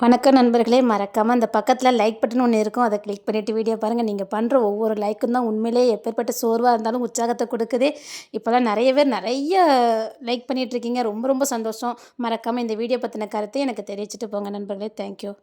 வணக்கம் நண்பர்களே, மறக்காமல் அந்த பக்கத்தில் லைக் பட்டன் ஒன்று இருக்கும், அதை கிளிக் பண்ணிவிட்டு வீடியோ பாருங்கள். நீங்கள் பண்ணுற ஒவ்வொரு லைக்கும் தான் உண்மையிலே எப்பேற்பட்ட சோர்வாக இருந்தாலும் உற்சாகத்தை கொடுக்குது. இப்போலாம் நிறைய பேர் நிறைய லைக் பண்ணிகிட்ருக்கீங்க, ரொம்ப ரொம்ப சந்தோஷம். மறக்காமல் இந்த வீடியோ பற்றின கருத்தை எனக்கு தெரிவிச்சிட்டு போங்க நண்பர்களே. தேங்க்யூ.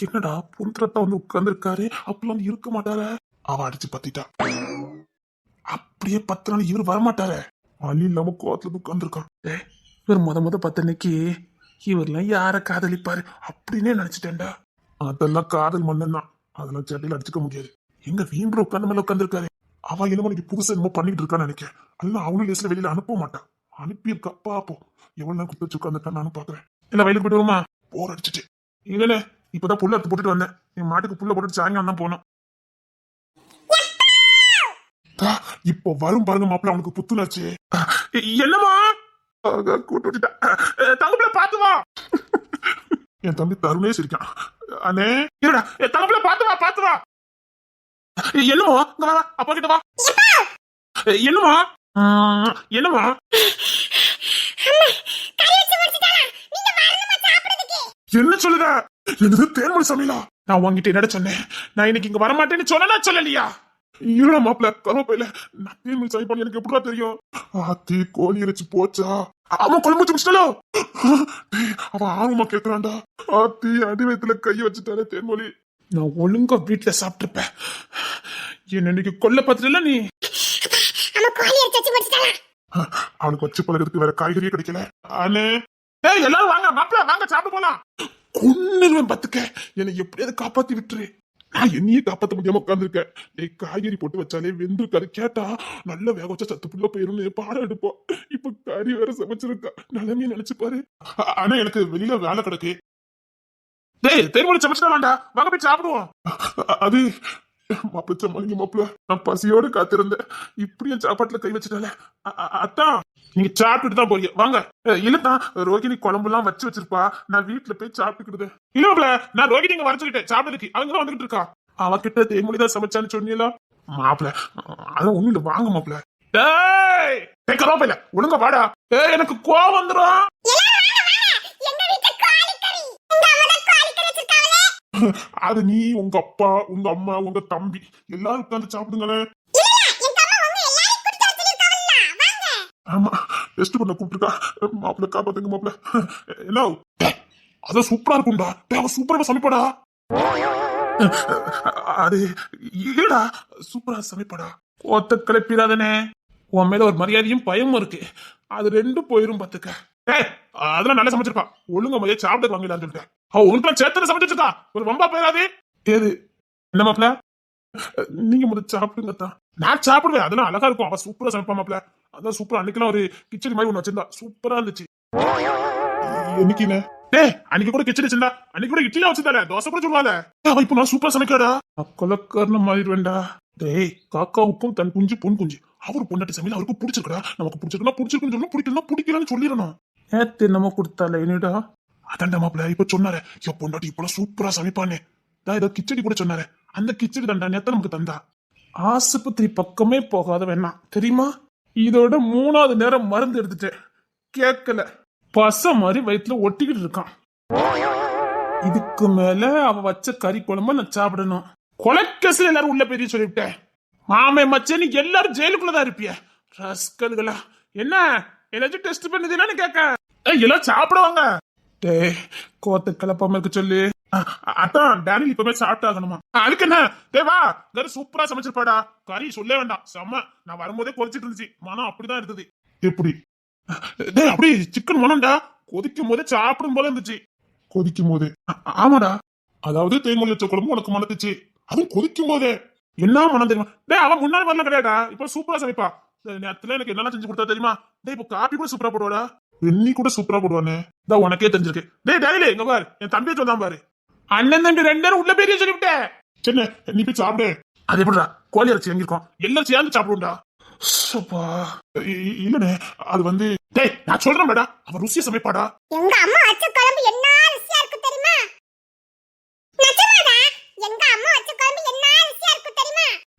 என்னடா புந்திரத்தா வந்து உட்கார்ந்துருக்காரு, அப்பெல்லாம் இருக்க மாட்டாரே. அவ அடிச்சு பத்திட்டா. அப்படியே 10 நாள் இவர் வரமாட்டாரே. வழி இல்லாம கோவத்துல உட்கார்ந்துருக்கான். இவர் முத பத்தன்னைக்கு இவர்லாம் யார காதலிப்பாரு அப்படின்னே நினைச்சிட்டேன்டா. அதெல்லாம் காதல் மன்னன் தான், அதெல்லாம் சட்டையில அடிச்சுக்க முடியாது. எங்க வீம்புல உட்கார்ந்த மேல உட்கார்ந்துருக்காரு. அவ என்னமோ இன்னைக்கு புதுசா என்னமோ பண்ணிட்டு இருக்கான்னு நினைக்கிறேன். அதெல்லாம் அவனும் லேஸ்ல வெளியில அனுப்ப மாட்டான். அனுப்பியிருக்கா பாப்போம். எவ்வளவு நேரம் குத்து வச்சு உட்கார்ந்துருக்கான் நானும் பாக்குறேன். இல்ல வயலுக்கு போயிட்டு வருமா? போர் அடிச்சுட்டு இல்ல இப்பதான் புல்ல எடுத்து போட்டுட்டு வந்தேன். என் மாட்டுக்கு புல்ல போட்டுட்டு சாயங்காலம் தான் போனோம். இப்போ வரும் பாருங்க மாப்பிள்ள, அவனுக்கு புத்துணர்ச்சி. என்னமா கூட்டு வச்சுட்டா தங்கப்பிள்ள பாத்து வா. என் தம்பி தருணே சிரிக்கான். அண்ணே இருடா, தங்கப்பிள்ள பாத்து வா. என்னமோ அப்பா கிட்ட வா. என்னமா என்ன சொல்லுத? என்னது தேன்மொழி சமையலா? நான் உங்ககிட்ட என்னடா சொன்னேன்? நான் இன்னைக்கு இங்க வரமாட்டேன்னு சொன்னா சொல்லலையா? இருடா மாப்பிள்ள கருவேப்பில, நான் தேன்மொழி சமைப்பான்னு எனக்கு எப்படிடா தெரியும்? ஆத்தி கோழி இறைச்சி போச்சா? அவன் குழம்பு வச்சுட்டாலோ? அவன் ஆர்வமா கேட்கிறான்டா. ஆத்தி அடி வயித்துல கைய வச்சுட்டாலே தேன்மொழி. நான் ஒழுங்கா வீட்டுல சாப்பிட்டுருப்பேன். என்ன இன்னைக்கு கொல்ல பாத்துல நீ? அவனுக்கு வச்சு பழகிறதுக்கு வேற காய்கறியே கிடைக்கல. அண்ணே எல்லாரும் வாங்க மாப்பிள்ள, வாங்க சாப்பிட போலாம். கொன்னுருவேன் பத்துக்க, என்னை எப்படியாவது காப்பாத்தி விட்டுரு. நான் என்னையே காப்பாத்த முடியாம உட்கார்ந்துருக்கேன். காய்கறி போட்டு வச்சாலே வெந்து கறி கேட்டா நல்ல வேக வச்சா சத்து புள்ள போயிருந்து பாடம் எடுப்போம். இப்ப கறி வேற சமைச்சிருக்கா. நிலைமையை நினைச்சு பாரு. ஆனா எனக்கு வெளியில வேலை கிடக்கு. தேர்மொழி சமைச்சிட வேண்டாம், வாங்க போய் சாப்பிடுவோம். அது மாப்பிள்ள சமாளிங்க மாப்பிள்ள, நான் பசியோட காத்திருந்தேன். இப்படியும் சாப்பாட்டுல கை வச்சுட்டால. அத்தான் நீங்க சாப்பிட்டுட்டு தான் போறீங்க, வாங்க. இல்லத்தான் ரோகிணி குழம்பு எல்லாம் வச்சிருப்பா, நான் வீட்டுல போய் சாப்பிட்டுக்கிடுது. இல்ல மாப்பிள்ள, நான் ரோகிணி இங்க வர சொல்லிட்டேன் சாப்பிடுறதுக்கு. அவங்க தான் வந்துகிட்டு இருக்கா. அவகிட்ட தேன்மொழி தான் சமைச்சான்னு சொன்னீங்களா மாப்பிள்ள? அதான் ஒண்ணு இல்ல, வாங்க மாப்பிள்ள. ஒழுங்க வாடா. எனக்கு கோவம் வந்துடும். அது நீ, உங்க அப்பா, உங்க அம்மா, உங்க தம்பி எல்லாரும் உட்காந்து சாப்பிடுங்களேன். ஆமா, டெஸ்ட் பண்ண கூப்பிட்டுருக்கா. மாப்பிள்ள காப்பாத்துங்க மாப்பிள்ள. என்ன அதான் சூப்பரா இருக்கும்டா. அவ சூப்பரா சமைப்படா. அது இல்லடா, சூப்பரா சமைப்படா. ஒத்த கிளப்பிடாதனே. உன் மேல ஒரு மரியாதையும் பயமும் இருக்கு, அது ரெண்டும் போயிரும் பாத்துக்க. அதெல்லாம் நல்லா சமைச்சிருப்பா. ஒழுங்க மதியம் சாப்பிட்டு வாங்கலான்னு சொல்லிட்டேன். அவ உங்களுக்கு சேர்த்து சமைச்சிருக்கா, ஒரு ரொம்ப போயிடாது. ஏது என்ன மாப்பிள்ள, நீங்க முதல் சாப்பிடுங்க. நான் சாப்பிடுவேன், அதெல்லாம் அழகா இருக்கும். அவ சூப்பரா சமைப்பா மாப்பிள்ள. அதான் சூப்பரா. அன்னைக்கெல்லாம் ஒரு கிச்சடி மாதிரி ஒண்ணு வச்சிருந்தா, சூப்பரா இருந்துச்சு. என்னைக்கு அன்னைக்கு கூட கிச்சடி வச்சிருந்தா, அன்னைக்கு கூட இட்லியா வச்சிருந்தால, தோசை கூட சொல்லுவாங்க. அவ இப்ப நான் சூப்பரா சமைக்காடா. கொலக்காரணம் மாறிடுவேண்டா. காக்காவுக்கும் தன் குஞ்சு பொன் குஞ்சு. அவர் பொண்டாட்டி சமையல் அவருக்கு பிடிச்சிருக்கா. நமக்கு பிடிச்சிருக்குன்னா பிடிச்சிருக்குன்னு சொல்லணும், பிடிக்கலன்னா பிடிக்கலன்னு சொல்லிடணும். நேத்து நம்ம கொடுத்தால என்னடா அதாண்டா மாப்பிள்ள. இப்ப சொன்னாரு என் பொண்டாட்டி இப்ப சூப்பரா சமைப்பானே. ஏதோ கிச்சடி கூட சொன்னாரு, அந்த கிச்சடி தண்டா நேத்த நமக்கு தந்தா. ஆஸ்பத்திரி பக்கமே போகாத வேணா தெரியுமா? இதோட 3வது நேரம் மருந்து எடுத்துட்டேன், கேட்கல. பச மாதிரி வயிற்றுல ஒட்டிக்கிட்டு இருக்கான். இதுக்கு மேல அவ வச்ச கறி குழம்பு நான் சாப்பிடணும். கொலைக்கேசில் எல்லாரும் உள்ள பெரிய சொல்லிவிட்டேன். மாமே மச்சேன்னு எல்லாரும் ஜெயிலுக்குள்ளதான் இருப்பிய ரஸ்கல்களா. என்ன ஏதாச்சும் டெஸ்ட் பண்ணுதுன்னு கேட்க எல்லாம் சாப்பிடுவாங்க. கோத்த கிளப்பாம இருக்க சொல்லு. அதான் டேனி இப்பவே சாப்பிட்டாகணுமா? அதுக்கு என்ன தேவா, கறி சூப்பரா சமைச்சிருப்பாடா. கறி சொல்ல வேண்டாம், செம்ம. நான் வரும்போதே கொதிச்சிட்டு இருந்துச்சு, மனம் அப்படிதான் இருந்தது. எப்படி அப்படி சிக்கன் மனம்டா, கொதிக்கும் போதே சாப்பிடும் போல இருந்துச்சு. கொதிக்கும் போதே? ஆமாடா. அதாவது தேன்மொழி வச்ச குழம்பு உனக்கு மனத்துச்சு, அதுவும் கொதிக்கும் போதே. என்ன மனம் தெரியுமா? அவன் முன்னாடி வரலாம் கிடையாடா, இப்ப சூப்பரா சமைப்பா. நேரத்துல எனக்கு என்னெல்லாம் செஞ்சு கொடுத்தா தெரியுமா? இப்ப காப்பி கூட சூப்பரா போடுவாடா, வெண்ணி கூட சூப்பரா போடுவானே. உனக்கே தெரிஞ்சிருக்கு. டேய் இங்க பாரு, என் தம்பியை சொன்னான் பாரு. அண்ணன் தம்பி 2 பேரும் உள்ள பெரிய சொல்லிவிட்டேன். சரி நீ போய் சாப்பிடு. அது எப்படிடா, கோழி இறைச்சி வாங்கிருக்கோம், எல்லாரும் சேர்ந்து சாப்பிடுவோம்டா. இல்லனே, அது வந்து நான் சொல்றேன் மேடா, அவன் ருசியா சமைப்பாடா. எங்க அம்மா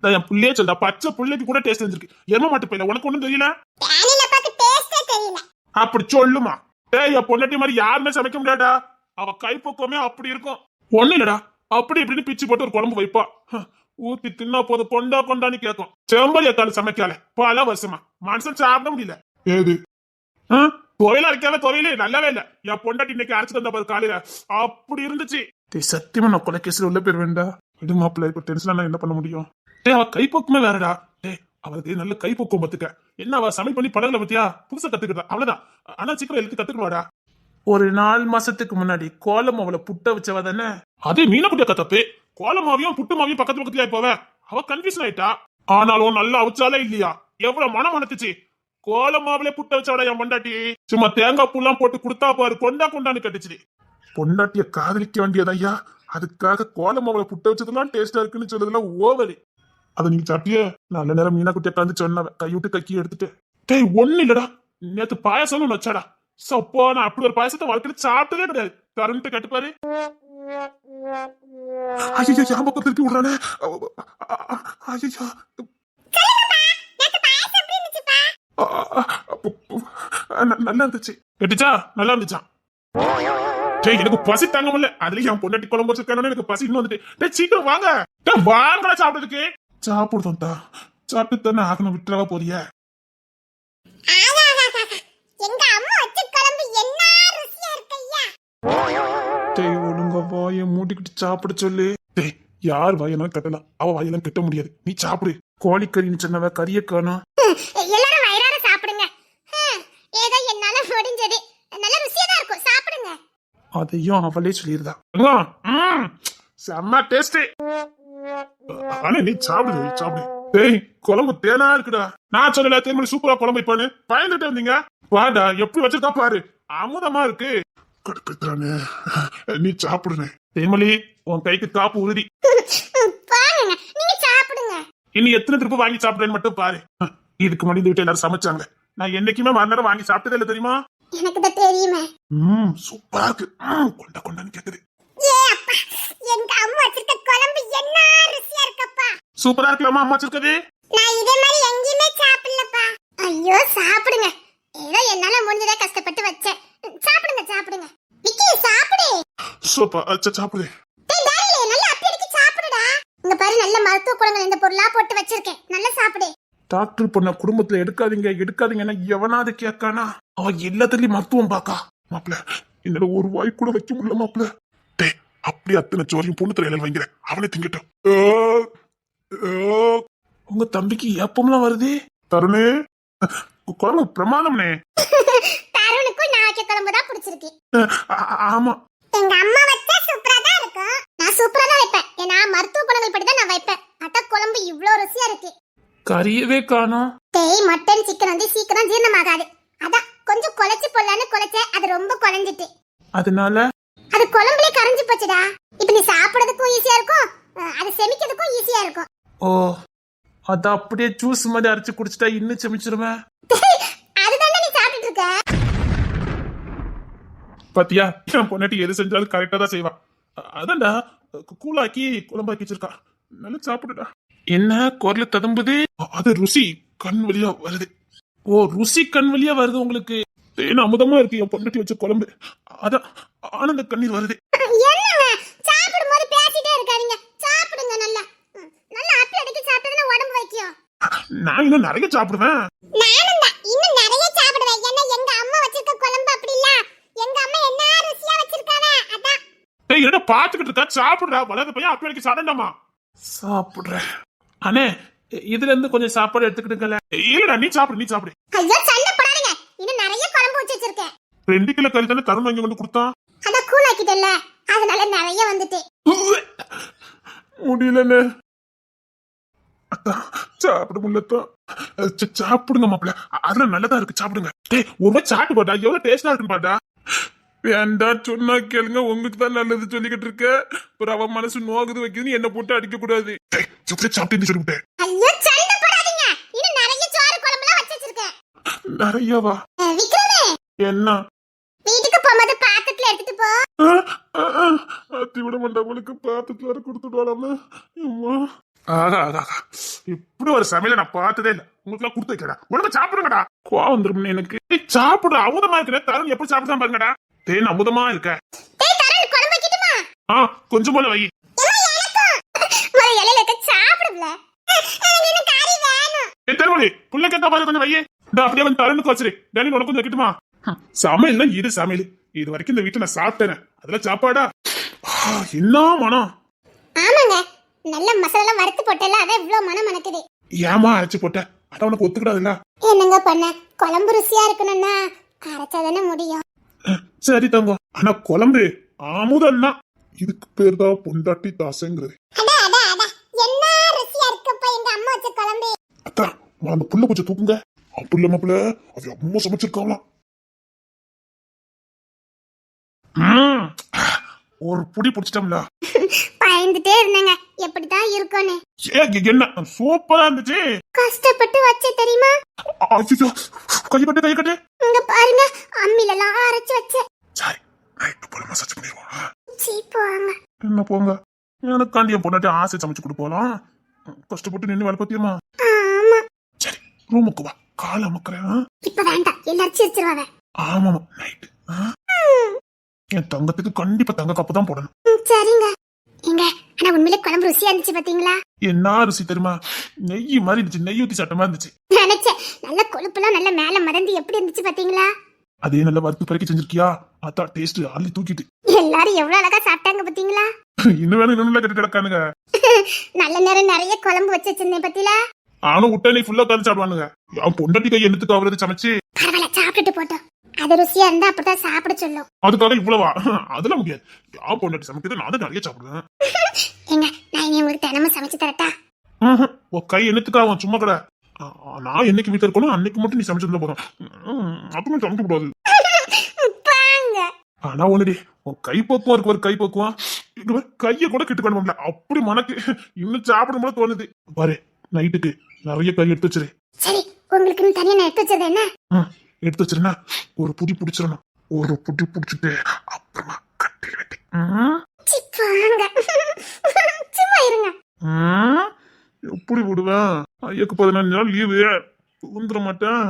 நான் என் புள்ளையே சொல்றா, பச்சை புள்ளைக்கு கூட டேஸ்ட் இருந்திருக்கு. எரும மாட்டு பையில உனக்கு ஒண்ணும் தெரியல? தேனில பார்த்து டேஸ்டே தெரியல. அப்படி சொல்லுமா? டேய், என் பொண்டாட்டி மாதிரி யாருமே சமைக்க முடியாடா. அவ கைப்பக்குவமே அப்படி இருக்கும். ஒண்ணு இல்லடா, அப்படி இப்படின்னு பிச்சு போட்டு ஒரு குழம்பு வைப்பா. ஊத்தி தின்னா போது கொண்டா கொண்டான்னு கேட்கும். செம்பல் எத்தாலும் சமைக்கால பல வருஷமா மனுஷன் சாப்பிட முடியல. ஏது துவையில அரைக்காம துவையில நல்லாவே இல்ல. என் பொண்டாட்டி இன்னைக்கு அரைச்சு தந்த பாரு காலையில, அப்படி இருந்துச்சு. சத்தியமா நான் கொலைகேசில உள்ள பேர் வேண்டா. விடு மாப்பிள்ள, இப்ப டென்ஷனா என்ன பண்ண முடியும்? டே, அவ கைப்பக்குமே வேறடா. டே, அவளுக்கு நல்ல கைப்பக்குவம் பத்துக்க. என்ன அவ சமையல் பண்ணி பழகல பத்தியா? புதுசா கத்துக்கிட்டா அவ்வளவுதான். ஆனா சீக்கிரம் எழுத்து கத்துக்கணும்டா. ஒரு 4 மாசத்துக்கு முன்னாடி கோலம் அவளை புட்ட வச்சவ தானே. அதே மீன குட்டியா கத்தப்பு. கோலமாவையும் புட்டு மாவையும் பக்கத்து பக்கத்துலயா போவ. அவ கன்ஃபியூஷன் ஆயிட்டா. ஆனாலும் நல்லா அவிச்சாலே இல்லையா? எவ்வளவு மனம் மணத்துச்சு. கோலமாவிலே புட்ட வச்சவடா என் பொண்டாட்டி. சும்மா தேங்காய் பூலாம் போட்டு கொடுத்தா பாரு, கொண்டா கொண்டான்னு கட்டுச்சு. பொண்டாட்டிய காதலிக்க வேண்டியதையா, அதுக்காக கோலமாவில புட்ட வச்சதுலாம் டேஸ்டா இருக்குன்னு சொல்றதுலாம் ஓவரு. அதை நீங்க சாப்பிட்டிய? நல்ல நேரம் மீனா குட்டிய கலந்து சொன்னவ கைவிட்டு கக்கி எடுத்துட்டு. டேய், ஒண்ணு இல்லடா, நேத்து பாயசம்னு வச்சாடா. சப்பா, நான் அப்படி ஒரு பாயசத்தை வாழ்க்கையில சாப்பிட்டதே கிடையாது. கரண்ட் கட்டுப்பாரு. ஐயோ, ஞாபகம் திருப்பி விடுறானே. ஐயோ, நல்லா இருந்துச்சு. கெட்டுச்சா? நல்லா இருந்துச்சான். டேய், எனக்கு பசி தாங்க முடியல. அதுலயும் என் பொண்டாட்டி குழம்பு வச்சிருக்கானு எனக்கு பசி இன்னும் வந்துட்டு. டேய், சீக்கிரம் வாங்க. டேய், வாங்கடா சாப்பிடுறதுக்கு. சாப்பிடுதோம் தா, சாப்பிட்டு தானே ஆகணும். விட்டுறவா போறிய? எங்க அம்மா வச்ச குழம்பு என்ன ருசியா இருக்கு ஐயா. டேய், ஒழுங்கா வாயை மூடிக்கிட்டு சாப்பிட சொல்லு. டேய், யார் வாயெல்லாம் கட்டலாம், அவ வாயெல்லாம் கட்ட முடியாது. நீ சாப்பிடு. கோழிக்கறின்னு சொன்னவ கறிய காணோம். எல்லாரும் வயிறார சாப்பிடுங்க. ஏதோ என்னால முடிஞ்சது. நல்ல ருசியா தான் இருக்கும், சாப்பிடுங்க. அதையும் அவளே சொல்லிருந்தா. செம்ம டேஸ்ட். ஆனா நீ சாப்பிடு, நீ சாப்பிடு. டேய், குழம்பு தேனா இருக்குடா. நான் சொல்லல தேன்மொழி சூப்பரா குழம்பு வைப்பானு. பயந்துட்டு வந்தீங்க. வாடா, எப்படி வச்சிருக்கா பாரு, அமுதமா இருக்கு. கடுப்புறானே. நீ சாப்பிடுனே. தேன்மொழி, உன் கைக்கு காப்பு உறுதி. பாருங்க, நீங்க சாப்பிடுங்க. இனி எத்தனை திருப்பி வாங்கி சாப்பிடுறேன்னு மட்டும் பாரு. இதுக்கு முன்னாடி இந்த வீட்டுல எல்லாரும் சமைச்சாங்க. நான் என்னைக்குமே மறுநேரம் வாங்கி சாப்பிட்டதே இல்லை, தெரியுமா? எனக்கு தான் தெரியுமே. சூப்பரா இருக்கு. கொண்டா கொண்டான்னு கேக்குது. ஏ அப்பா, எங்க அம்மா வச்சிருக்க குழம்பு என்ன ருசியா இருக்குப்பா. சூப்பரா இருக்கலாமா அம்மா வச்சிருக்கது? நான் இதே மாதிரி எங்கேயுமே சாப்பிடலப்பா. ஐயோ, சாப்பிடுங்க. ஏதோ என்னால முடிஞ்சதே கஷ்டப்பட்டு வச்சேன். சாப்பிடுங்க, சாப்பிடுங்க. விக்கி, சாப்பிடு. சூப்பர். அச்சா, சாப்பிடு. டேய் டாரிலே, நல்லா அப்பி அடிச்சு சாப்பிடுடா. இங்க பாரு, நல்ல மருத்துவ குணங்கள் இந்த பொருளா போட்டு வச்சிருக்கேன். நல்லா சாப்பிடு. டாக்டர் பொண்ண குடும்பத்துல எடுக்காதீங்க எடுக்காதீங்கன்னா எவனாவது கேட்கானா? அவ எல்லாத்துலயும் மருத்துவம் பாக்கா. மாப்பிள்ள, என்னோட ஒரு வாய் கூட வைக்க முடியல மாப்பிள்ள. டே, அப்படி அத்தனை சோறையும் பொண்ணு தலையில வைங்கிற, அவனே திங்கட்டும். உங்க தம்பிக்கு ஏப்பம்லாம் வருது. தருணே, குழம்பு பிரமாதம்னே. தருணுக்கும் நான் வைக்க குழம்பு தான் பிடிச்சிருக்கு. ஆமா, எங்க அம்மா வச்சா சூப்பரா தான் இருக்கும். நான் சூப்பரா தான் வைப்பேன். ஏன்னா மருத்துவ குணங்கள் படி தான் நான் வைப்பேன். அட்ட குழம்பு இவ்ளோ ருசியா இருக்கு. கறியவே காணோம். டேய், மட்டன் சிக்கன் வந்து சீக்கிரம் ஜீரணமாகாது. அதான் கொஞ்சம் குழைச்சு போடலான்னு குழைச்சேன். அது ரொம்ப குழஞ்சிட்டு, அதனால அது குழம்புல கரைஞ்சு போச்சுடா. இப்ப நீ சாப்பிடுறதுக்கும் ஈஸியா இருக்கும், அது செமிக்கிறதுக்கும் ஈஸியா இருக்கும். ஓ, அத அப்படியே ஜூஸ் மாதிரி அரைச்சு குடிச்சிட்டா இன்னும் செமிச்சிருவேன். அதுதானே நீ சாப்பிட்டுட்டு இருக்க. பாத்தியா, என் பொண்டாட்டி எது செஞ்சாலும் கரெக்டா தான் செய்வா. அதான்டா, கூலாக்கி குழம்பாக்கி வச்சிருக்கா. நல்லா சாப்பிடுடா. என்ன குரல் ததும்புது? அது ருசி கண் வழியா வருது. ஓ, ருசி கண் வழியா வருது உங்களுக்கு. தேன் அமுதமா இருக்கு என் பொண்டாட்டி வச்ச குழம்பு. அதான் ஆனந்த கண்ணீர் வருது. என்னங்க சாப்பிடும்போது பேசிட்டே இருக்காதீங்க. சாப்பிடுங்க. நல்லா நல்லா அப்பி அடிச்சு சாப்பிட்டா உடம்பு வைக்கும். நான் இன்னும் நிறைய சாப்பிடுவேன். நானும் தான் இன்னும் நிறைய சாப்பிடுவேன். ஏன்னா எங்க அம்மா வச்சிருக்க குழம்பு அப்படி இல்ல. எங்க அம்மா என்ன ருசியா வச்சிருக்காங்க. அதான். டேய், என்னடா பாத்துக்கிட்டு இருக்கா? சாப்பிடுறா. வளர்ந்த பையன் அப்பி அடிக்க சாப்பிடண்டாமா? சாப்பிடுறேன். அண்ணே, இதுல இருந்து கொஞ்சம் சாப்பாடு எடுத்துக்கிட்டுங்களே. இல்லடா, நீ சாப்பிடு, நீ சாப்பிடு. ஐயோ, சண்டை போடாதீங்க. இன்னும் நிறைய குழம்பு வச்சு வச்சிருக்கேன். 2 கிலோ கறி தானே தருண் வாங்கி கொண்டு கொடுத்தான். அதான் கூலாக்கிட்டல, அதனால நிறைய வந்துட்டு. முடியலண்ணே. அதான் சாப்பிட முடியலத்தான். சாப்பிடுங்க மாப்பிள்ள, அதெல்லாம் நல்லதா இருக்கு, சாப்பிடுங்க. டேய், ஒரு மாதிரி சாப்பிட்டு பாட்டா, எவ்வளவு டேஸ்டா இருக்குன்னு பாட்டா. வேண்டாம் சொன்னா கேளுங்க, உங்களுக்கு தான் நல்லது சொல்லிக்கிட்டு இருக்க. ஒரு அவ மனசு நோகுது வைக்குதுன்னு என்ன போட்டு அடிக்க கூடாது. சாப்பிட்டு சொல்லிவிட்டேன். ஐயோ, சண்டை போடாதீங்க. இன்னும் நிறைய சோறு குழம்புலாம் வச்சு வச்சிருக்கேன். நிறையவா? விக்ரமே, என்ன? வீட்டுக்கு போகும்போது பாத்திரத்துல எடுத்துட்டு போ. அத்தி விட மாட்டவங்களுக்கு பாத்திரத்துல வர கொடுத்துடுவாளாம. ஆகா ஆகா ஆகா. இப்படி ஒரு சமையல நான் பார்த்ததே இல்ல. உங்களுக்கு கொடுத்து வைக்கடா. உனக்கு சாப்பிடுங்கடா. கோவம் வந்துரும் எனக்கு. சாப்பிடு அமுதமா இருக்கிற தருண் எப்படி சாப்பிடுதான் பாருங்கடா. தேன் அமுதமா இருக்க. டேய் தரன் குழம்பு வைக்கட்டுமா? கொஞ்சம் போல வை. மொத இலையில இருக்க சாப்பிடுல. எனக்கு இன்னும் கறி வேணும். தருமொழி புள்ள கேட்க பாரு கொஞ்சம் வையே. அப்படியே வந்து தருணுக்கு வச்சிரு. டேனி உனக்கு கொஞ்சம் வைக்கட்டுமா? சமையல் தான் இது சமையல். இது வரைக்கும் இந்த வீட்டுல நான் சாப்பிட்டேன். அதெல்லாம் சாப்பாடா? என்ன மனம். ஆமாங்க, நல்ல மசாலா வறுத்து போட்டல, அதான் இவ்வளவு மனம் மணக்குது. ஏமா அரைச்சு போட்ட? அட உனக்கு ஒத்துக்கிடாதுல்ல. என்னங்க பண்ண, குழம்பு ருசியா இருக்கணும்னா அரைச்சாதானே முடியும். சரி தங்கம். ஆனா குழம்பு அமுதம் தான். இதுக்கு பேர் தான் பொண்டாட்டி தாசைங்கிறது. என்ன ருசியா இருக்குப்பா எங்க அம்மா வச்ச குழம்பு. அக்கா அந்த புள்ள கொஞ்சம் தூக்குங்க. அப்படி மாப்பிள்ள அவ அம்மா சமைச்சிருக்காங்களாம். ஒரு புடி பிடிச்சிட்டோம்ல. பயந்துட்டே இருந்தேங்க எப்படிதான் இருக்கும்னு. என்ன சூப்பரா இருந்துச்சு. கஷ்டப்பட்டு வச்ச தெரியுமா? ஐயோ கைப்பட்டு கை கட்டு. இங்க பாருங்க, அம்மில எல்லாம் அரைச்சு வச்ச. சரி நைட்டு போல மசாஜ் பண்ணிடுவோம். போங்க. என்ன போங்க. எனக்காண்டி என் பொண்டாட்டி ஆசை சமைச்சு கொடுப்போலாம். கஷ்டப்பட்டு நின்று வேலை பத்தியமா. ஆமா. சரி ரூமுக்கு வா, கால அமுக்குறேன். இப்ப வேண்டாம், எல்லாரும் சிரிச்சிருவாங்க. ஆமாமா நைட்டு என் தங்கத்துக்கு கண்டிப்பா தங்க கப்பு தான் போடணும். சரிங்க. எங்க ஆனா உண்மையிலே குழம்பு ருசியா இருந்துச்சு பாத்தீங்களா? என்ன ருசி தெரியுமா? நெய் மாதிரி இருந்துச்சு. நெய் ஊத்தி சட்டமா இருந்துச்சு. நினைச்சேன் நல்ல கொழுப்புலாம் நல்ல மேல மதந்து எப்படி இருந்துச்சு பாத்தீங்களா? அதே நல்ல வறுத்து பறக்கி செஞ்சிருக்கியா? அதான் டேஸ்ட் அள்ளி தூக்கிட்டு. எல்லாரும் எவ்வளவு அழகா சாப்பிட்டாங்க பாத்தீங்களா? இன்னும் வேணும் இன்னும் கட்டி கிடக்கானுங்க. நல்ல நேரம் நிறைய குழம்பு வச்சு வச்சிருந்தேன் பத்தில. ஆனும் விட்டா நீ ஃபுல்லா உட்காந்து சாப்பிடுவானுங்க. என் பொண்டாட்டி கை என்னத்துக்கு அவரது சமைச்சு. பரவாயில்ல, சாப்பிட்டுட்டு போட்டோம். அது ருசியா இருந்தா அப்படிதான் சாப்பிட சொல்லும். அதுக்காக இவ்வளவா? அதெல்லாம் முடியாது. என் பொண்டாட்டி சமைக்கிறது நான் தான் நிறைய சாப்பிடுவேன். எங்க நான் இனி உங்களுக்கு தினமும் சமைச்சு தரட்டா? உன் கை என்னத்துக்காக சும்மா கடை. நான் என்னைக்கு வீட்டுல இருக்கணும் அன்னைக்கு மட்டும் நீ சமைச்சதுல போதும். அதுவும் சமைக்க கூடாது. ஆனா ஒண்ணுடி, உன் கை பக்குவம் இருக்கு ஒரு கை பக்குவம். கைய கூட கிட்டு கொண்டு வரல. அப்படி மனக்கு இன்னும் சாப்பிடும் போது தோணுது. பாரு நைட்டுக்கு நிறைய கறி எடுத்து வச்சிரு. சரி, உங்களுக்கு தனியா நான் எடுத்து வச்சது என்ன? எடுத்து வச்சிருந்தா ஒரு புடி பிடிச்சிடணும். ஒரு புடி பிடிச்சிட்டு அப்புறமா கட்டி வெட்டி. சும்மா இருங்க. எப்படி விடுவேன்? ஐயக்கு 15 நாள் லீவு. தூந்துட மாட்டேன்.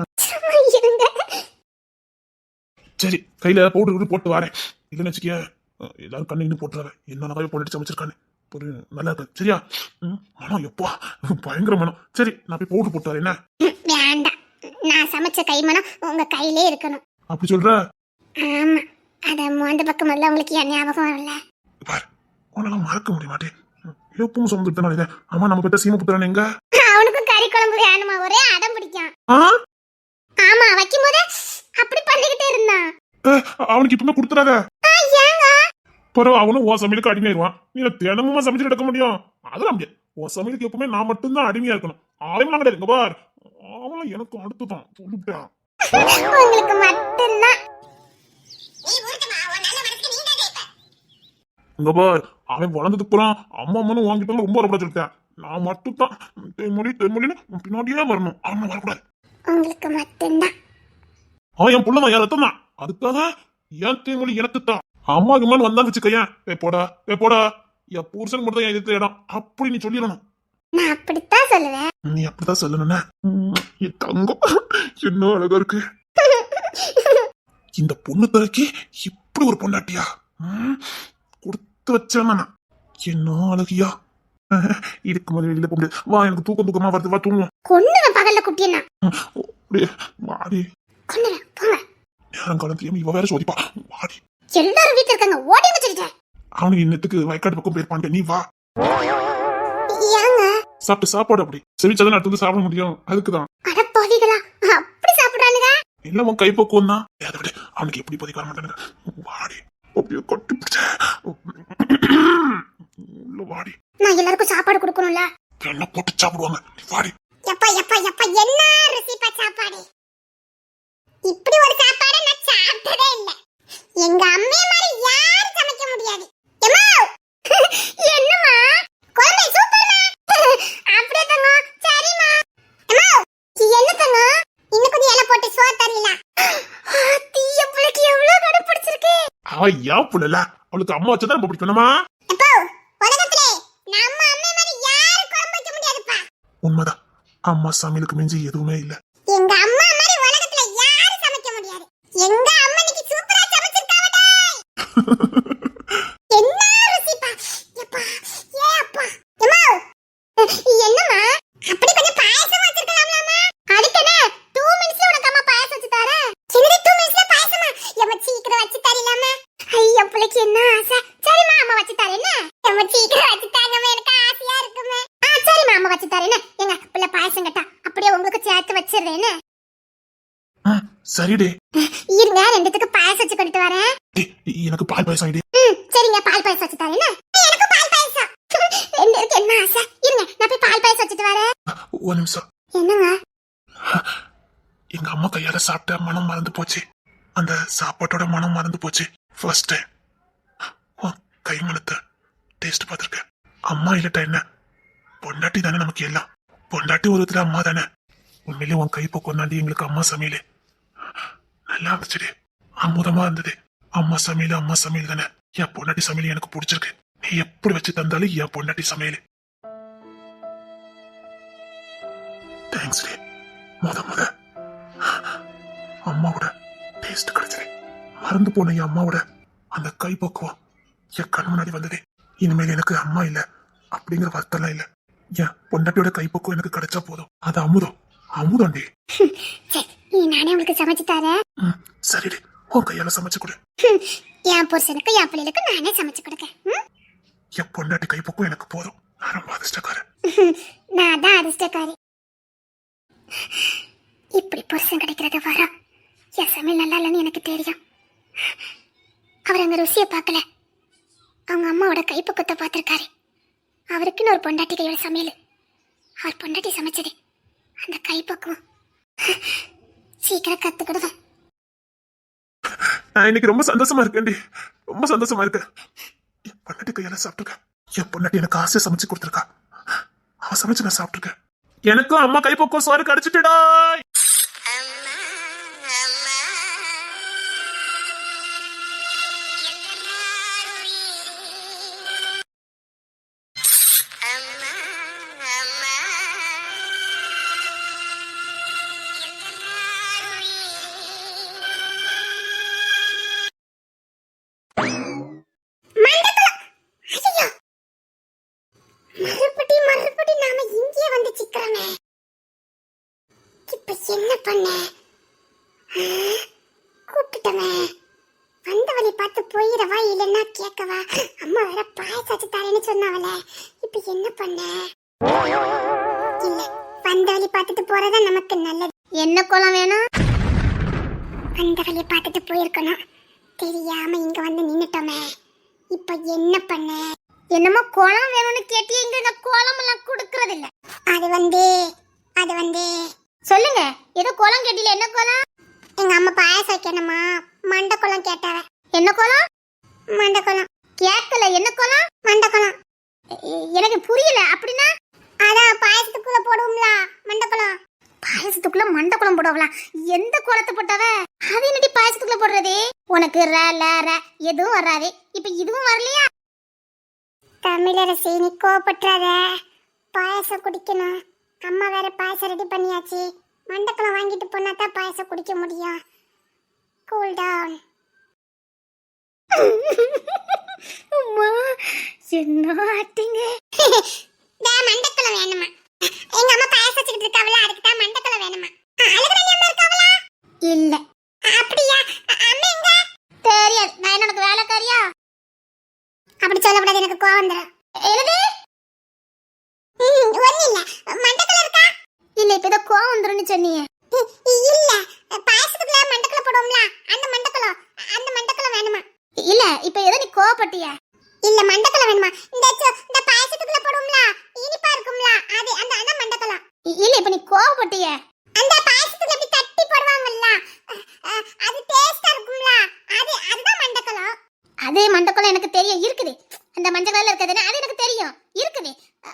சரி கையில பவுடர் போட்டு வரேன். இல்லைன்னு வச்சுக்க எல்லாரும் கண்ணு போட்டுறாங்க. என்ன நகையை போட்டு சமைச்சிருக்கானு ஒரு நல்லா இருக்கு. சரியா? மனம் எப்பா பயங்கர மனம். சரி நான் போய் பவுடர் போட்டு வரேன். என்ன வேண்டாம், நான் சமைச்ச கை மனம் உங்க கையிலே இருக்கணும். அப்படி சொல்ற? ஆமா, அத அந்த பக்கம் எல்லாம் உங்களுக்கு என் ஞாபகம் வரல. பாரு உன்னால மறக்க முடிய மாட்டேன். எப்பவும் சொந்தம். ஆமா நம்ம பெற்ற சீம புத்திரன் எங்க? அவனுக்கும் கறி குழம்பு வேணுமா? ஒரே அடம் பிடிக்கும். ஆமா, வைக்கும் போது அப்படி பண்ணிக்கிட்டே இருந்தான். அவனுக்கு இப்பவுமே கொடுத்துறாத. பரவ அவனும் உன் சமையலுக்கு அடிமையாயிருவான். நீ தினமுமா சமைச்சு எடுக்க முடியும்? அதெல்லாம் முடியாது. உன் சமையலுக்கு எப்பவுமே நான் மட்டும்தான் அடிமையா இருக்கணும். அவன் கிடையாது பார். அவன் எனக்கு அடுத்துதான் சொல்லிட்டான். உங்களுக்கு மட்டும்தான். இங்க பார், அவன் வளர்ந்ததுக்கு அப்புறம் அம்மா அம்மானு வாங்கிட்டு ரொம்ப வரப்பட சொல்லிட்டேன். நான் மட்டும் தான் தென்மொழின்னு பின்னாடியே வரணும். அவன் வரக்கூடாது. உங்களுக்கு மட்டும்தான். அவன் என் புள்ளதான், என் ரத்தம் தான். அதுக்காக என் தேமொழி எனக்கு தான். அம்மா அம்மான்னு வந்தா வச்சுக்கையன். போடா என் புருஷன் மட்டும் தான் எதிர்த்த இடம். அப்படி நீ சொல்லிடணும். நான் அப்படித்தான் சொல்லுவேன். நீ அப்படித்தான் சொல்லணும்னா என் தங்கம் என்ன அழகா இருக்கு. இந்த பொண்ணு தரக்கு இப்படி ஒரு பொண்டாட்டியா கொடுத்து வச்சேன். என்ன அழகியா. இதுக்கு முதல்ல வெளியில போக முடியாது. வா, எனக்கு தூக்கமா வருது. வா தூங்குவோம். கொன்னுவேன் பகல்ல குட்டியனா. வாடி கொன்னுவேன் போங்க. நேரம் காலத்தையும் இவ வேற சோதிப்பா. வாடி. எல்லாரும் வீட்டுல இருக்காங்க, ஓடி வச்சிருக்கேன். அவனுக்கு இன்னத்துக்கு வயக்காடு பக்கம் போயிருப்பான். நீ வா. ஏங்க சாப்பிட்டு சாப்பாடு அப்படி செவிச்சாதான் அடுத்து சாப்பிட முடியும். அதுக்குதான். அட போவீங்களா? அப்படி சாப்பிடுறானுங்க. எல்லாம் உன் கைப்பக்குவம் தான். அதை விட அவனுக்கு எப்படி பதிக்க வர மாட்டானுங்க. வாடி. அப்படியே கட்டி பிடிச்ச உள்ள வாடி. நான் எல்லாருக்கும் சாப்பாடு கொடுக்கணும்ல. என்ன போட்டு சாப்பிடுவாங்க. வாடி. எப்பா என்ன ருசிப்பா சாப்பாடு. இப்படி ஒரு சாப்பாடு நான் சாப்பிட்டதே இல்ல. எங்க அம்மே மாதிரி யாரும் சமைக்க முடியாது. என்னம்மா குழம்பு சூப்பர்மா. அப்படியே தங்க. சரிம்மா. என்ன தங்க இன்னும் கொஞ்சம் இலை போட்டு சோறு தரீங்களா? தீய புள்ளைக்கு எவ்வளவு கடை பிடிச்சிருக்கு. அவ ஏன் புள்ளல, அவளுக்கு அம்மா வச்சதான் ரொம்ப பிடிக்கணுமா? அப்போ உலகத்திலே நம்ம அம்மே மாதிரி யாரும் குழம்பு வைக்க உண்மைதான், அம்மா சமையலுக்கு மிஞ்சி எதுவுமே இல்ல. எங்க அம்மா மாதிரி உலகத்துல யாரும் சமைக்க முடியாது. எங்க அம்மா இன்னைக்கு சூப்பரா சமைச்சிருக்காவடா. என்ன ருசிப்பா. எப்பா ஏ அப்பா. அம்மா என்னம்மா அப்படி கொஞ்சம் பாயசம் வச்சிருக்கலாம்லம்மா. அதுக்கென்ன 2 மினிட்ஸ்ல உனக்கு அம்மா பாயசம் வச்சு தரேன். என்னது 2 மினிட்ஸ்ல பாயசமா? எம்மா சீக்கிரம் வச்சு தரலாமா? ஐயா பிள்ளைக்கு என்ன ஆசை. சரிம்மா அம்மா வச்சு தரேன். எம்மா சீக்கிரம் வச்சு தாங்கம்மா, எனக்கு ஆசையா இருக்குமே. சரிம்மா அம்மா வச்சு தரேன். எங்க பிள்ளை பாயசம் கேட்டா அப்படியே உங்களுக்கு சேர்த்து வச்சிடுறேன்னு. சரிடே, இருங்க ரெண்டுத்துக்கு பாயசம் வச்சு கொண்டு வரேன். எனக்கு பால் பாயசம் இடி. சரிங்க பால் பாயசம் வச்சு தரேன். எனக்கு பால் பாயசம். ரெண்டு இருக்கு என்ன ஆசை. இருங்க நான் போய் பால் பாயசம் வச்சுட்டு வரேன். ஒரு நிமிஷம். என்னங்க? எங்க அம்மா கையால சாப்பிட்ட மனம் மறந்து போச்சு. அந்த சாப்பாட்டோட மனம் மறந்து போச்சு. ஃபர்ஸ்ட் டைம் கை மனத்தை டேஸ்ட் பார்த்துருக்கேன். அம்மா இல்லட்டா என்ன, பொண்டாட்டி தானே நமக்கு எல்லாம். பொண்டாட்டி ஒரு விதத்துல அம்மா தானே. உண்மையிலே உன் கை கொண்டாண்டி எங்களுக்கு அம்மா சமையல் நல்லா இருந்துச்சுடி, அமுதமா இருந்தது. அம்மா சமையல் தானே. என் பொண்டாட்டி சமையல் எனக்கு பிடிச்சிருக்கு. நீ எப்படி வச்சு தந்தாலும் என் பொண்டாட்டி சமையல். தேங்க்ஸ் டே. முத அம்மாவோட டேஸ்ட் கிடைச்சது. மறந்து போன என் அம்மாவோட அந்த கை பக்குவம் என் கண் முன்னாடி வந்தது. இனிமேல் எனக்கு அம்மா இல்ல அப்படிங்கிற வருத்தம்லாம் இல்ல. என் பொண்டாட்டியோட கை பக்குவம் எனக்கு கிடைச்சா போதும். அது அமுதம்டி. நானே உங்களுக்கு சமைச்சு தரேன். சரிடி, உன் கையால சமைச்சு கொடு. என் புருஷனுக்கு என் பிள்ளைகளுக்கு நானே சமைச்சு கொடுக்கேன். என் பொண்டாட்டி கை பக்குவம் எனக்கு போதும். நான் ரொம்ப அதிர்ஷ்டக்காரன். நான் தான் அதிர்ஷ்டக்காரி. இப்படி புருஷன் கிடைக்கிறது வரும். என் சமையல் நல்லா இல்லைன்னு எனக்கு தெரியும். அவர் அங்க ருசியை பார்க்கல, அவங்க அம்மாவோட கைப்பக்குவத்தை பார்த்திருக்காரு. அவருக்குன்னு ஒரு பொண்டாட்டி கையோட சமையல். அவர் பொண்டாட்டி சமைச்சது அந்த கைப்பக்குவம் சீக்கிரம் கத்துக்கிடுவேன். நான் இன்னைக்கு ரொம்ப சந்தோஷமா இருக்கேன்டி, ரொம்ப சந்தோஷமா இருக்கேன். என் பொண்டாட்டி கையால சாப்பிட்டுருக்கேன். என் பொண்டாட்டி எனக்கு ஆசையா சமைச்சு கொடுத்துருக்கா. அவன் சமைச்சு நான் சாப்பிட்டுருக்கேன். எனக்கும் அம்மா கைப்பக்குவம் சோறு கிடைச்சிட்டுடா. மறுபடி நாம இங்கே வந்து சிக்கிறோமே. இப்ப என்ன பண்ண? கூப்பிட்டுட்டமே. வந்த வழி பார்த்து போயிடவா இல்லைன்னா கேட்கவா? அம்மா வேற பாயசாச்சு தரேன்னு சொன்னாவல. இப்ப என்ன பண்ண? இல்ல, வந்த வழி பார்த்துட்டு போறதா நமக்கு நல்லது. என்ன கோலம் வேணும்? வந்த வழி பார்த்துட்டு போயிருக்கணும். தெரியாம இங்க வந்து நின்னுட்டோமே. இப்ப என்ன பண்ண? என்னமோ கோலம் வேணும்னு கேட்டீங்க. இந்த கோலம் எல்லாம் கொடுக்கறது இல்ல. அது வந்து சொல்லுங்க. ஏதோ கோலம் கேட்டீல, என்ன கோலம்? எங்க அம்மா பாயசம் வைக்கணுமா, மண்ட கோலம் கேட்டாவ. என்ன கோலம்? மண்ட கோலம். கேட்கல. என்ன கோலம்? மண்ட கோலம். எனக்கு புரியல. அப்படின்னா அதான் பாயசத்துக்குள்ள போடுவோம்ல மண்ட கோலம். பாயசத்துக்குள்ள மண்ட கோலம் போடுவலாம். எந்த கோலத்தை போட்டாவ? அது என்னடி பாயசத்துக்குள்ள போடுறது? உனக்கு எதுவும் வராது. இப்ப இதுவும் வரலையா? தமிழரசி நீ கோபப்பற்றாத. பாயசம் குடிக்கணும். அம்மா வேற பாயசம் ரெடி பண்ணியாச்சு. மண்டக்கலம் வாங்கிட்டு போனா தான் பாயசம் குடிக்க முடியும். Cool down. அம்மா என்ன ஆட்டிங்க? மண்டக்கலம் வேணுமா? எங்க அம்மா பாயசம் வச்சுக்கிட்டு இருக்காவல, அதுக்கு தான் மண்டக்கலம் வேணுமா? அழகுராணி அம்மா இருக்காவல? இல்ல. அப்படியா? அம்மா எங்க? தெரியாது. நான் என்ன உனக்கு வேலைக்காரியா? அப்படி சொல்லக்கூடாது, எனக்கு கோவம் வந்துடும். எழுது. ஒண்ணு இல்ல. மண்டக்கல இருக்கா? இல்ல, இப்ப ஏதோ கோவம் வந்துருன்னு சொன்னீங்க. இல்ல, பாயசத்துக்குள்ள மண்டக்கல போடுவோம்ல, அந்த மண்டக்கல வேணுமா? இல்ல, இப்ப ஏதோ நீ கோவப்பட்டியா? இல்ல, மண்டக்கல வேணுமா? இந்த பாயசத்துக்குள்ள போடுவோம்ல, இனிப்பா இருக்கும்ல, அது அந்த மண்டக்கல. இல்ல, இப்ப நீ கோவப்பட்டியா? அந்த பாயசத்துக்குள்ள அப்படி தட்டி போடுவாங்கல்ல, அது டேஸ்டா இருக்கும்ல, அதுதான் மண்டக்கலம். அதே மண்டக்கலம் எனக்கு தெரியும், இருக்குது. அந்த மஞ்சள் கலர்ல இருக்கிறது அது எனக்கு தெரியும், இருக்குது.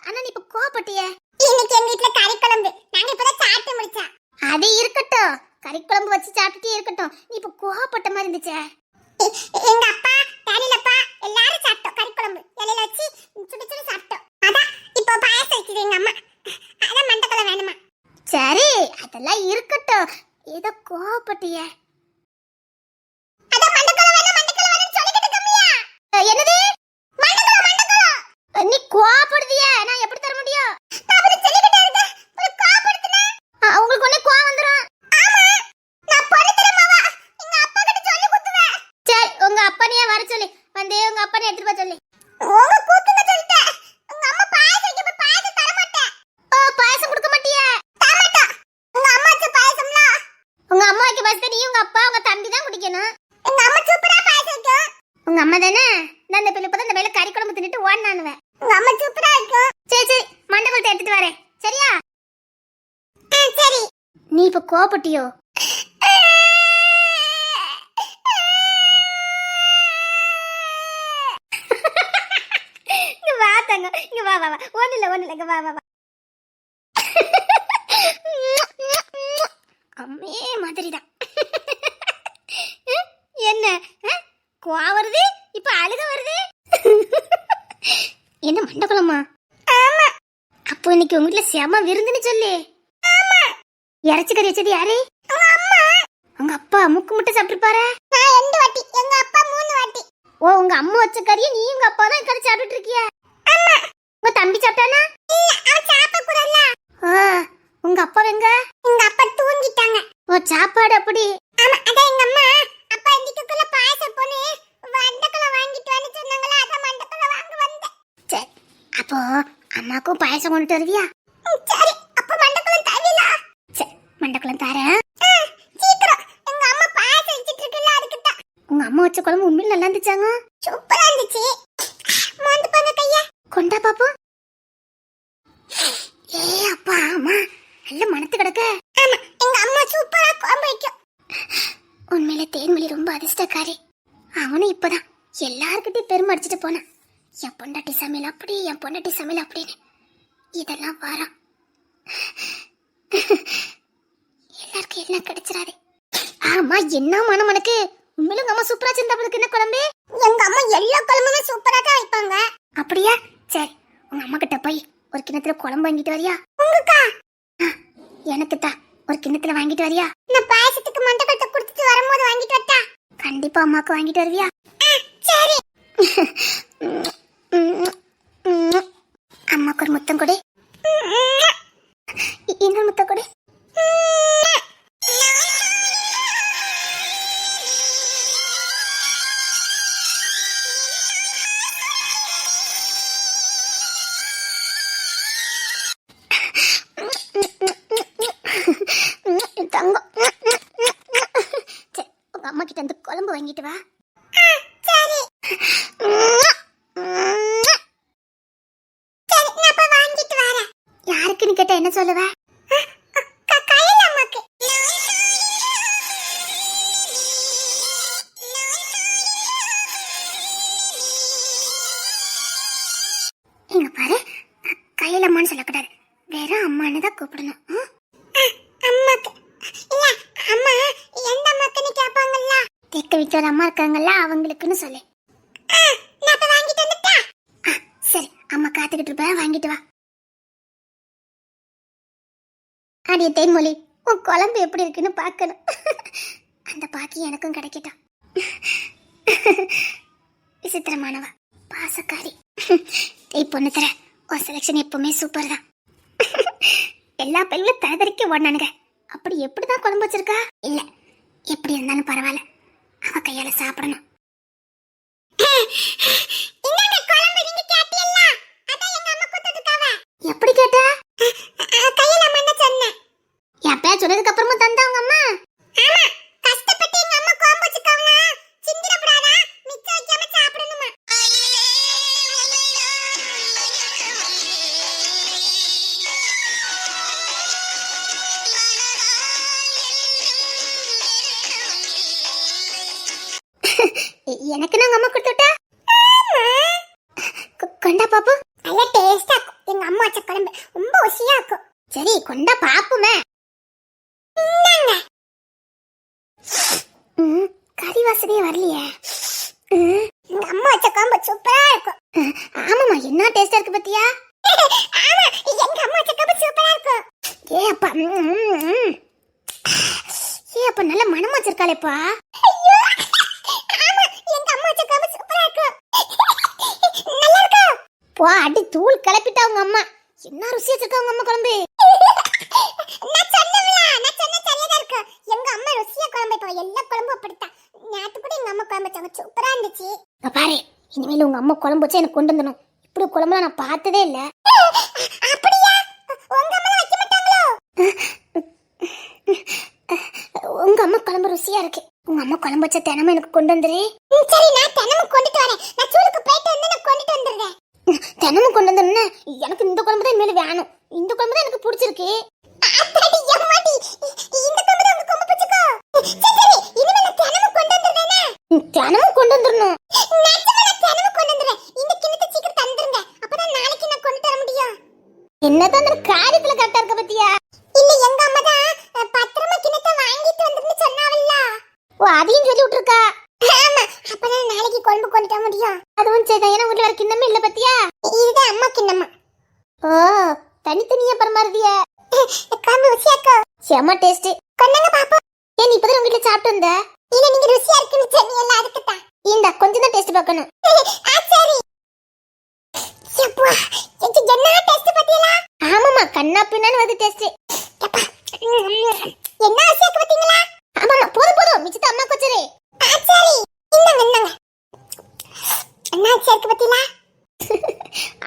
ஆனா நீ இப்ப கோவப்பட்டியே. இன்னைக்கு எங்க வீட்ல கறி குழம்பு, நாங்க இப்பதான் சாப்பிட்டு முடிச்சோம். அது இருக்கட்டும், கறி குழம்பு வச்சு சாப்பிட்டுட்டே இருக்கட்டும். நீ இப்ப கோவப்பட்ட மாதிரி இருந்துச்சே. எங்க அப்பா டேனிலப்பா எல்லாரும் சாப்பிட்டோம். கறி குழம்பு இலையில வச்சு சுடு சுடு சாப்பிட்டோம். அதான் இப்போ பாயசம் வைக்குது எங்க அம்மா. அதான் மண்டக்கலம் சரி அதெல்லாம் இருக்கட்டும். ஏதோ கோவப்பட்டிய. அட மண்டக்கல வேணும் சொல்லிக்கிட்டு கம்மியா. என்னது மண்டக்கல நீ கோவப்படுதிய? நான் எப்படி தர முடியும்? நான் அப்படி சொல்லிக்கிட்டே இருக்க. ஒரு கோவப்படுத்துனா உங்களுக்கு ஒண்ணே கோவம் வந்துரும். ஆமா நான் படுத்துறேன்மாவா. எங்க அப்பா கிட்ட சொல்லி குத்துவேன். சரி உங்க அப்பனையே வர சொல்லி வந்து உங்க அப்பனை எடுத்து வா சொல்லி. உங்க கூத்துங்க சொல்லிட்டேன். உங்க அம்மா பாயாசம் வைக்க போய் பாயாசம் தர மாட்டேன். ஓ பாயாசம் கொடுக்க மாட்டியே? தர மாட்டேன். உங்க அம்மா வச்ச பாயாசம்ல உங்க அம்மா வைக்க பாயாசத்தை நீ உங்க அப்பா உங்க தம்பி தான் குடிக்கணும். எங்க அம்மா சூப்பரா பாயாசம் வைக்கும். உங்க அம்மா தானே? நான் இந்த பிள்ளை இப்பதான் இந்த வேலை கறி குழம்பு தின்னுட்டு ஓடுனானுவேன். உங்க அம்மா சூப்பரா இருக்கும். சரி சரி மண்டபத்தை எடுத்துட்டு வரேன் சரியா? சரி. நீ இப்ப கோபப்பட்டியோ? இங்க வா தங்க, இங்க வா வா வா. ஒண்ணு இல்ல இங்க வா வா வா. அம்மே மாதிரிதான். என்ன கோவம் வருது இப்ப அழுக வருது. என்ன மண்டகுளமா? ஆமா. அப்போ இன்னைக்கு உங்க வீட்ல செம விருந்துன்னு சொல்லு. ஆமா. இறைச்சி கறி வச்சது யாரு? உங்க அம்மா. உங்க அப்பா முக்கு முட்டை சாப்பிட்டுப்பாரு. நான் 2 வாட்டி, எங்க அப்பா 3 வாட்டி. ஓ உங்க அம்மா வச்ச கறியை நீ உங்க அப்பா தான் கறி சாப்பிட்டுட்டு இருக்கியா? ஆமா. உங்க தம்பி சாப்பிட்டானா? இல்ல அவன் சாப்பிட கூடல. உங்க அப்பா எங்க? எங்க அப்பா தூங்கிட்டாங்க. ஓ சாப்பாடு அப்படி. ஆமா அத எங்க அம்மா அப்பா இன்னைக்குள்ள பாயாசம் போனே மண்டக்கல வாங்கிட்டு வந்து சொன்னாங்களா அத மண்டக்கல வாங்க வந்தேன். சரி அப்போ அம்மாக்கும் பாயாசம் கொண்டு வருவியா? சரி அப்ப மண்டக்கலம் தரவில. சரி மண்டக்கலம் தரேன். சீக்கிரம் எங்க அம்மா பாயாசம் வச்சிட்டு இருக்கல அதுக்கு தான். உங்க அம்மா வச்ச குழம்பு உண்மையில நல்லா இருந்துச்சாங்க? சூப்பரா இருந்துச்சு. மோந்து பாங்க கைய. கொண்டா பாப்போம். ஏய் அப்பா அம்மா நல்ல மணத்து கிடக்க. ஆமா எங்க அம்மா சூப்பரா குழம்பு வைக்கும். உண்மையில தேன்மொழி ரொம்ப அதிர்ஷ்டக்காரி. அவனும் இப்பதான் எல்லார்கிட்டயும் பெருமை அடிச்சுட்டு போனான். என் பொண்டாட்டி சமையல் அப்படி என் பொண்டாட்டி சமையல் அப்படின்னு. இதெல்லாம் வாரம் எல்லாருக்கும் எல்லாம் கிடைச்சிடாது. ஆமா என்ன மனம் உனக்கு? உண்மையில உங்க அம்மா சூப்பரா செஞ்சவளுக்கு என்ன குழம்பு? எங்க அம்மா எல்லா குழம்புமே சூப்பரா தான் வைப்பாங்க. அப்படியா? சரி உங்க அம்மா கிட்ட போய் ஒரு கிணத்துல குழம்பு வாங்கிட்டு வரியா? உங்கக்கா எனக்கு தான் ஒரு கிணத்துல வாங்கிட்டு வரியா? நான் பாயசத்துக்கு மண்டகத்தை கொடுத்துட்டு வரும்போது வாங்கிட்டு வரட்டா? கண்டிப்பா அம்மாக்கு வாங்கிட்டு வருவியா? சரி. அம்மாக்கு ஒரு முத்தம் கொடு. இன்னொரு முத்தம் கொடு. தங்கம். சரி உங்க அம்மா கிட்ட அந்த குழம்பு வாங்கிட்டு வா. சரி. வாங்கிட்டு வரேன். யாருக்குன்னு கேட்டா என்ன சொல்லுவ? கையில அம்மாக்கு. இங்க பாரு கையில அம்மான்னு சொல்லக்கூடாது. வேற அம்மான்னு தான் கூப்பிடணும். அம்மாக்கு இல்ல அம்மா எந்த அம்மாக்குன்னு கேட்பாங்கல்ல. தெக்க வீட்டு ஒரு அம்மா இருக்காங்கல்ல அவங்களுக்குன்னு சொல்லு. நான் இப்ப வாங்கிட்டு வந்துட்டா? சரி அம்மா காத்துக்கிட்டு இருப்ப வாங்கிட்டு வா. அடியே தேன்மொழி உன் குழம்பு எப்படி இருக்குன்னு பார்க்கணும். அந்த பாக்கி எனக்கும் கிடைக்கட்டும். விசித்திரமானவா பாசக்காரி. தேய் பொண்ணு தர ஒரு செலக்ஷன் எப்பவுமே சூப்பர் தான். எல்லா பெண்களும் தரதறிக்க ஓடனானுங்க. அப்படி எப்படிதான் குழம்பு வச்சிருக்கா? இல்ல எப்படி இருந்தாலும் பரவாயில்ல அவ கையால சாப்பிடணும். எப்படி கேட்ட? கையில மண்ண சொன்னேன். என் பேர் சொன்னதுக்கு அப்புறமும் தந்தா உங்க அம்மா? ஆமா கஷ்டப்பட்டு எங்க அம்மா குழம்பு வச்சிருக்காங்களா சிந்திரப்படாதா மிச்சம் வைக்காம சாப்பிடணுமா? எனக்கு நாங்க அம்மா கொடுத்துட்டா? கொண்டா பாப்பு. நல்ல டேஸ்டா இருக்கும். எங்க அம்மா வச்ச குழம்பு ரொம்ப ருசியா இருக்கும். சரி கொண்டா பாப்புமே. கறி வாசனையே வரலையே. எங்க அம்மா வச்ச குழம்பு சூப்பரா இருக்கும். ஆமாமா என்ன டேஸ்டா இருக்கு பத்தியா? ஆமா எங்க அம்மா வச்ச குழம்பு சூப்பரா இருக்கும். ஏ அப்பா ஏ அப்பா நல்ல மனமா வச்சிருக்காளேப்பா. ஆமா எங்க அம்மா வச்ச குழம்பு சூப்பரா இருக்கு. நல்லா இருக்கா? போ அடி தூள் கிளப்பிட்டா உங்க அம்மா. என்ன ருசி வச்சிருக்கா உங்க அம்மா குழம்பு. நான் சொன்ன சரியா தான் இருக்கு. எங்க அம்மா ருசியா குழம்பு வைப்பா. எல்லா குழம்பும் அப்படித்தான். நேத்து கூட எங்க அம்மா குழம்பு வச்சாங்க சூப்பரா இருந்துச்சு. பாரு இனிமேல் உங்க அம்மா குழம்பு வச்சா எனக்கு கொண்டு வந்துடும். இப்படி குழம்புலாம் நான் பார்த்ததே இல்ல. அப்படியா? உங்க அம்மா வைக்க மாட்டாங்களோ? உங்க அம்மா குழம்பு ருசியா இருக்கு. உங்க அம்மா குழம்பு வச்ச தினமும் எனக்கு கொண்டு வந்துரு. சரி நான் தினமும் கொண்டுட்டு வரேன். நான் ஸ்கூலுக்கு போயிட்டு வந்து நான் கொண்டுட்டு வந்துடுறேன். தினமும் கொண்டு வந்துருன்னா எனக்கு இந்த குழம்பு தான் இனிமேல் வேணும். இந்த குழம்பு தான் எனக்கு பிடிச்சிருக்கு. தினமும் கொண்டு வந்துடணும். என்னதான் காரியத்துல கரெக்டா இருக்க பத்தியா? இல்ல எங்க அம்மா தான் பத்திரமா கிணத்தை வாங்கிட்டு வந்துன்னு சொன்னாவல்ல. ஓ அதையும் சொல்லி விட்டுருக்கா. ஆமா அப்பதான் நாளைக்கு குழம்பு கொண்டு வர முடியும். அதுவும் சரிதான். ஏன்னா உள்ள வேற கிண்ணமே இல்ல பத்தியா? இதுதான் அம்மா கிண்ணமா. ஓ தனித்தனியா பரமாறுதிய குழம்பு ருசியாக்கோ. செம டேஸ்ட். கொண்டாங்க பாப்பா. ஏன் நீ இப்பதான் உங்க வீட்ல சாப்பிட்டு வந்த? இல்ல நீங்க ருசியா இருக்குன்னு சொன்னீங்கல்ல அதுக்கு தான். இந்த கொஞ்சம் தான் டேஸ்ட் பார்க்கணும். சரி எப்பா என்ன டேஸ்ட் பாத்தீங்களா? ஆமாமா கண்ணா பின்னான்னு வந்து டேஸ்ட். என்ன ருசியாக்கு பாத்தீங்களா? ஆமாமா போதும் மிச்சத்தை அம்மாக்கு வச்சிரு. சரி இந்தாங்க என்ன ருசியாக்கு பாத்தீங்களா?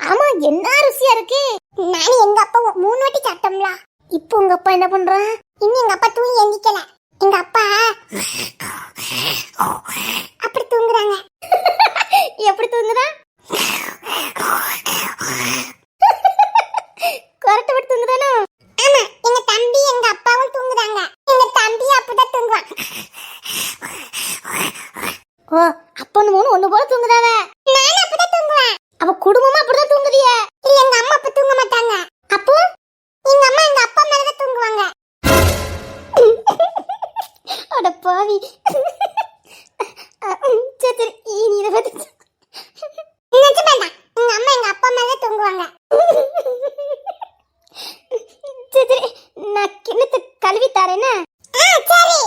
ஆமா என்ன ருசியா இருக்கு. நானும் எங்க அப்பா 3 வாட்டி சாப்பிட்டோம்ல. இப்போ உங்க அப்பா என்ன பண்றான்? இன்னும் எங்க அப்பா தூங்கி எந்திக்கல. எங்க அப்பா அப்படி தூங்குறாங்க. எப்படி தூங்குறா? கரெக்டா பட்டு தூங்குறானோ? ஆமா எங்க தம்பி எங்க அப்பாவும் தூங்குறாங்க. எங்க தம்பி அப்பதான் தூங்குவான். ஓ அப்பன்னு மூணு ஒண்ணு போல தூங்குறாவ. நானும் அப்பதான் தூங்குவேன். அவ குடும்பமா அப்படிதான் தூங்குறிய? இல்ல எங்க அம்மா அப்ப தூங்க மாட்டாங்க. அப்போ எங்க அம்மா எங்க அப்பா மேல தான் தூங்குவாங்க. அட பாவி. சரி நீ இத பத்தி நிஜமாடா எங்க அம்மா எங்க அப்பா மேல தான் தூங்குவாங்க. சரி நான் கிணத்து கழுவி தரேனா? சரி.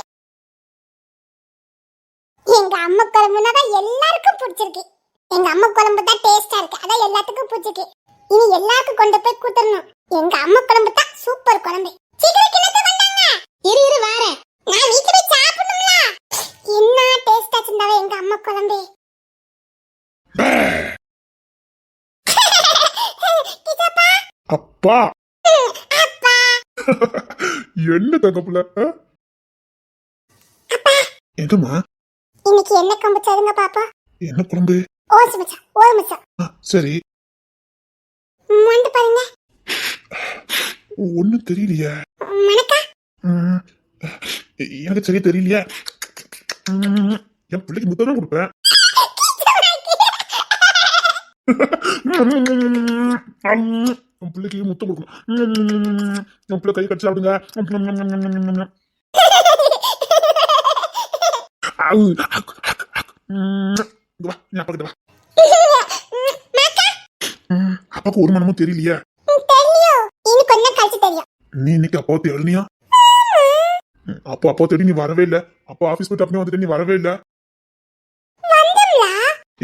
எங்க அம்மா குழம்புனா தான் எல்லாருக்கும் பிடிச்சிருக்கு. எங்க அம்மா குழம்பு தான் டேஸ்டா இருக்கு. அதான் எல்லாத்துக்கும் பிடிச்சிருக்கு. இனி எல்லாருக்கும் கொண்டு போய் கூட்டணும். எங்க அம்மா குழம்பு தான் சூப்பர் குழம்பு. சீக்கிரம் கிணத்து வந்தாங்க. இரு வாரேன். நான் வீட்ல போய் சாப்பிடணும்ல. என்ன டேஸ்டா இருந்தாவே எங்க அம்மா குழம்பு. கிதப்பா அப்பா அப்பா என்ன தங்கப்புல? அப்பா எதுமா? இன்னைக்கு என்ன குழம்பு சொல்லுங்க பாப்பா. என்ன குழம்பு? ஒரு நிமிஷம். சரி மண்டு பாருங்க. ஒண்ணும் தெரியலையே. மணக்கா? எனக்கு சரியா தெரியலையே. என் பிள்ளைக்கு முத்தம் தான் கொடுப்பேன். என் பிள்ளைக்கு முத்தம் கொடுக்கணும். என் பிள்ளை கை கடிச்சு சாப்பிடுங்க. அப்பாக்கு ஒரு மனமும் தெரியலையே. நீ இன்னைக்கு அப்பாவை தேடினியா? அப்பா தேடி நீ வரவே இல்ல. அப்பா ஆபீஸ் போயிட்டு அப்படியே வந்துட்டு நீ வரவே இல்ல.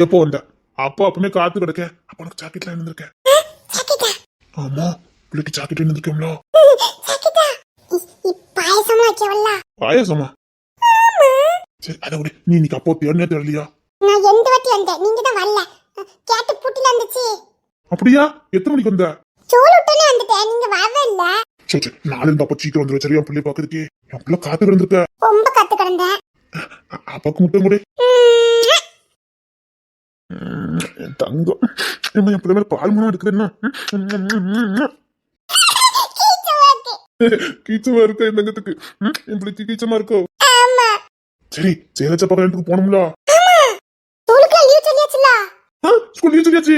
எப்போ வந்த? அப்பா அப்பமே காத்து கிடக்க. அப்பா உனக்கு சாக்கெட்லாம் இருந்திருக்கேன். ஆமா பிள்ளைக்கு சாக்கெட் இருந்திருக்கோம்ல. பாயசமா? சரி அதை விட நீ இன்னைக்கு அப்பா தேடினே தெரியலையா? நான் எந்த வாட்டி வந்தேன் நீங்க தான் வரல. கேட்டு பூட்டில இருந்துச்சு. அப்படியா? எத்தனை மணிக்கு வந்த? சோலுட்டனே வந்துட்டேன். நீங்க வரவே இல்ல. சரி நாளை இந்த அப்பா சீக்கிரம் வந்துரு. சரியா பிள்ளை பாக்குறதுக்கு என் பிள்ளை காத்து கிடந்திருக்க. ரொம்ப காத்து கிடந்தேன். அப்பாக்கு முட்டை கூட தங்கம். என் பிள்ளை மேல பால் மனம் எடுக்கிறேன்னா கீச்சமா இருக்கா என் தங்கத்துக்கு? என் பிள்ளைக்கு கீச்சமா இருக்கோ? சரி சேலச்ச பக்கம் போனோம்ல. ஸ்கூல் லீவ் சொல்லியாச்சு.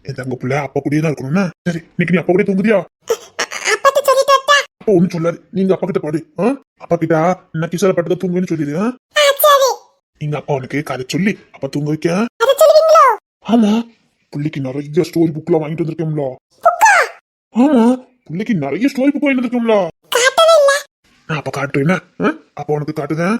என் தங்க பிள்ளை அப்பா கூடயே தான் இருக்கணும்னா. சரி இன்னைக்கு நீ அப்பா கூட தூங்குதியா? அப்பா ஒண்ணும் சொல்லாது. நீங்க அப்பா கிட்ட பாடு. அப்பா கிட்ட நான் கிசால பட்டு தூங்குவேன்னு சொல்லிடு. நீங்க அப்பா உனக்கு கதை சொல்லி அப்பா தூங்க வைக்க. ஆமா பிள்ளைக்கு நிறைய ஸ்டோரி புக்லாம் வாங்கிட்டு வந்திருக்கேன்ல. ஆமா பிள்ளைக்கு நிறைய ஸ்டோரி புக் வாங்கிட்டு இருக்கோம்ல காட்டவே இல்ல. நான் அப்ப காட்டுறேன். அப்ப உனக்கு காட்டுதேன்.